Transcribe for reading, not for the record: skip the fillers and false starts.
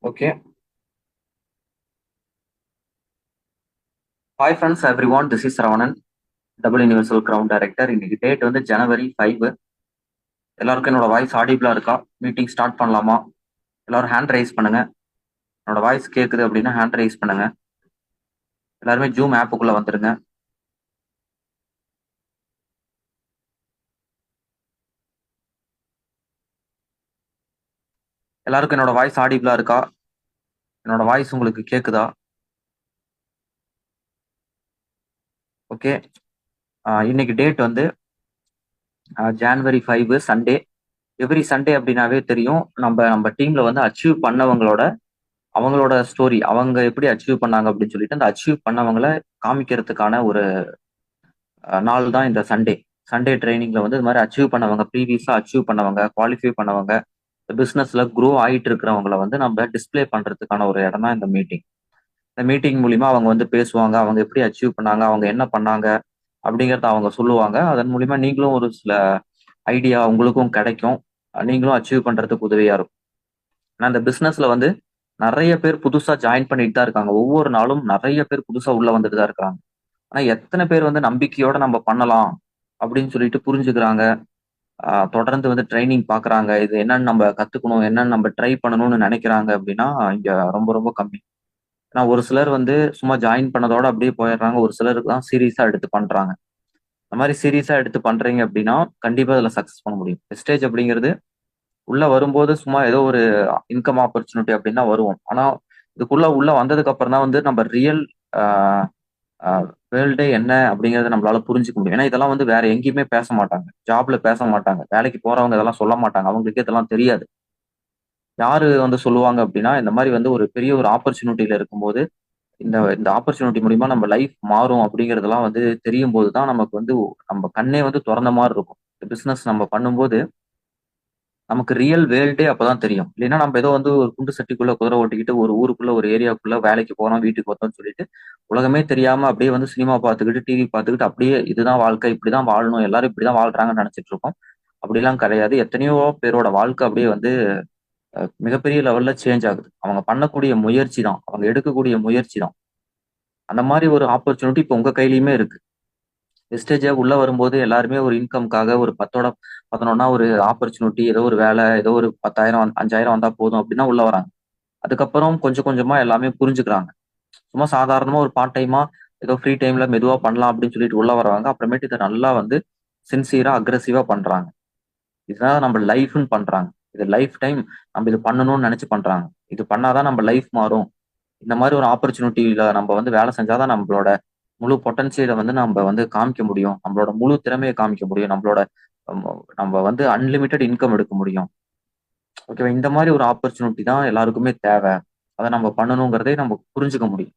Okay. Hi friends, everyone. This is Ravanan, Double Universal Crown Director. இன்னைக்கு date வந்து January 5. எல்லாருக்கும் என்னோட voice ஆடிபிளா இருக்கா? மீட்டிங் ஸ்டார்ட் பண்ணலாமா? எல்லாரும் ஹேண்ட் ரைஸ் பண்ணுங்க. என்னோட வாய்ஸ் கேக்குது அப்படின்னா ஹேண்ட் ரைஸ் பண்ணுங்க. எல்லாருமே ஜூம் ஆப்புக்குள்ள வந்துருங்க. எல்லாருக்கும் என்னோட வாய்ஸ் ஆடிபிளா இருக்கா? என்னோட வாய்ஸ் உங்களுக்கு கேக்குதா? ஓகே. இன்னைக்கு டேட் வந்து January 5 சண்டே. எவ்ரி சண்டே அப்படின்னாவே தெரியும் நம்ம நம்ம டீம்ல வந்து அச்சீவ் பண்ணவங்களோட அவங்களோட ஸ்டோரி அவங்க எப்படி அச்சீவ் பண்ணாங்க அப்படின்னு சொல்லிட்டு அந்த அச்சீவ் பண்ணவங்கள காமிக்கிறதுக்கான ஒரு நாள் தான் இந்த சண்டே. சண்டே ட்ரைனிங்ல வந்து இது மாதிரி அச்சீவ் பண்ணவங்க, ப்ரீவியஸா அச்சீவ் பண்ணவங்க, குவாலிஃபை பண்ணவங்க, பிசினஸ்ல க்ரோ ஆயிட்டு இருக்கிறவங்கள வந்து நம்ம டிஸ்ப்ளே பண்றதுக்கான ஒரு இடம் தான் இந்த மீட்டிங். இந்த மீட்டிங் மூலியமா அவங்க வந்து பேசுவாங்க, அவங்க எப்படி அச்சீவ் பண்ணாங்க, அவங்க என்ன பண்ணாங்க அப்படிங்கறத அவங்க சொல்லுவாங்க. அதன் மூலியமா நீங்களும் ஒரு சில ஐடியா உங்களுக்கும் கிடைக்கும். நீங்களும் அச்சீவ் பண்றதுக்கு உதவியா இருக்கும். ஆனா இந்த பிசினஸ்ல வந்து நிறைய பேர் புதுசா ஜாயின் பண்ணிட்டு தான் இருக்காங்க. ஒவ்வொரு நாளும் நிறைய பேர் புதுசா உள்ள வந்துட்டு தான் இருக்காங்க. ஆனா எத்தனை பேர் வந்து நம்பிக்கையோட நம்ம பண்ணலாம் அப்படின்னு சொல்லிட்டு புரிஞ்சுக்கிறாங்க, தொடர்ந்து வந்து ட்ரைனிங் பாக்குறாங்க, இது என்னன்னு நம்ம கத்துக்கணும், என்னன்னு நம்ம ட்ரை பண்ணணும்னு நினைக்கிறாங்க அப்படின்னா இங்க ரொம்ப ரொம்ப கம்மி. ஏன்னா ஒரு சிலர் வந்து சும்மா ஜாயின் பண்ணதோட அப்படியே போயிடுறாங்க, ஒரு சிலருக்கு தான் சீரியஸா எடுத்து பண்றாங்க. அந்த மாதிரி சீரியஸா எடுத்து பண்றீங்க அப்படின்னா கண்டிப்பா அதுல சக்சஸ் பண்ண முடியும். வெஸ்டேஜ் அப்படிங்கிறது உள்ள வரும்போது சும்மா ஏதோ ஒரு இன்கம் ஆப்பர்ச்சுனிட்டி அப்படின்னு தான் வருவோம். ஆனா இதுக்குள்ள உள்ள வந்ததுக்கு அப்புறம் தான் வந்து நம்ம ரியல் வேர்ல்டே என்ன அப்படிங்கறத நம்மளால புரிஞ்சுக்க முடியும். ஏன்னா இதெல்லாம் வந்து வேற எங்கேயுமே பேச மாட்டாங்க, ஜாப்ல பேச மாட்டாங்க, வேலைக்கு போறவங்க இதெல்லாம் சொல்ல மாட்டாங்க, அவங்களுக்கு இதெல்லாம் தெரியாது. யாரு வந்து சொல்லுவாங்க அப்படின்னா இந்த மாதிரி வந்து ஒரு பெரிய ஒரு ஆப்பர்ச்சுனிட்டியில இருக்கும்போது இந்த இந்த ஆப்பர்ச்சுனிட்டி மூலியமா நம்ம லைஃப் மாறும் அப்படிங்கறதெல்லாம் வந்து தெரியும் போது தான் நமக்கு வந்து நம்ம கண்ணே வந்து திறந்த மாதிரி இருக்கும். பிசினஸ் நம்ம பண்ணும்போது நமக்கு ரியல் வேர்ல்டே அப்பதான் தெரியும். இல்லைன்னா நம்ம ஏதோ வந்து ஒரு குண்டு சட்டிக்குள்ள குதிரை ஓட்டிக்கிட்டு ஒரு ஊருக்குள்ள ஒரு ஏரியாக்குள்ள வேலைக்கு போறோம், வீட்டுக்கு வந்தோம்னு சொல்லிட்டு உலகமே தெரியாம அப்படியே வந்து சினிமா பார்த்துக்கிட்டு டிவி பார்த்துக்கிட்டு அப்படியே இதுதான் வாழ்க்கை, இப்படிதான் வாழணும், எல்லாரும் இப்படிதான் வாழ்றாங்கன்னு நினைச்சிட்டு இருக்கோம். அப்படிலாம் கிடையாது. எத்தனையோ பேரோட வாழ்க்கை அப்படியே வந்து மிகப்பெரிய லெவல்ல சேஞ்ச் ஆகுது. அவங்க பண்ணக்கூடிய முயற்சி தான், அவங்க எடுக்கக்கூடிய முயற்சி தான். அந்த மாதிரி ஒரு ஆப்பர்ச்சுனிட்டி இப்போ உங்க கையிலயுமே இருக்கு. வெஸ்டேஜா உள்ள வரும்போது எல்லாருமே ஒரு இன்கம்காக ஒரு 10 11 ஒரு ஆப்பர்ச்சுனிட்டி, ஏதோ ஒரு வேலை, ஏதோ ஒரு 10,000 5,000 வந்தா போதும் அப்படின்னா உள்ள வராங்க. அதுக்கப்புறம் கொஞ்சம் கொஞ்சமா எல்லாமே புரிஞ்சுக்கிறாங்க. சும்மா சாதாரணமா ஒரு பார்ட் டைமா ஏதோ ஃப்ரீ டைம்ல மெதுவா பண்ணலாம் அப்படின்னு சொல்லிட்டு உள்ள வர்றவங்க அப்புறமேட்டு இதை நல்லா வந்து சின்சியரா அக்ரெசிவா பண்றாங்க. இதுதான் நம்ம லைஃப்னு பண்றாங்க. இது லைஃப் டைம் நம்ம இது பண்ணணும்னு நினைச்சு பண்றாங்க. இது பண்ணாதான் நம்ம லைஃப் மாறும். இந்த மாதிரி ஒரு ஆப்பர்ச்சுனிட்டியில நம்ம வந்து வேலை செஞ்சாதான் நம்மளோட முழு பொட்டன்சியலை வந்து நம்ம வந்து காமிக்க முடியும். நம்மளோட முழு திறமையை காமிக்க முடியும். நம்மளோட நம்ம வந்து அன்லிமிட்டெட் இன்கம் எடுக்க முடியும். ஓகேவா? இந்த மாதிரி ஒரு ஆப்பர்ச்சுனிட்டி தான் எல்லாருக்குமே தேவை. அதை நம்ம பண்ணணுங்கிறதை நம்ம புரிஞ்சுக்க முடியும்.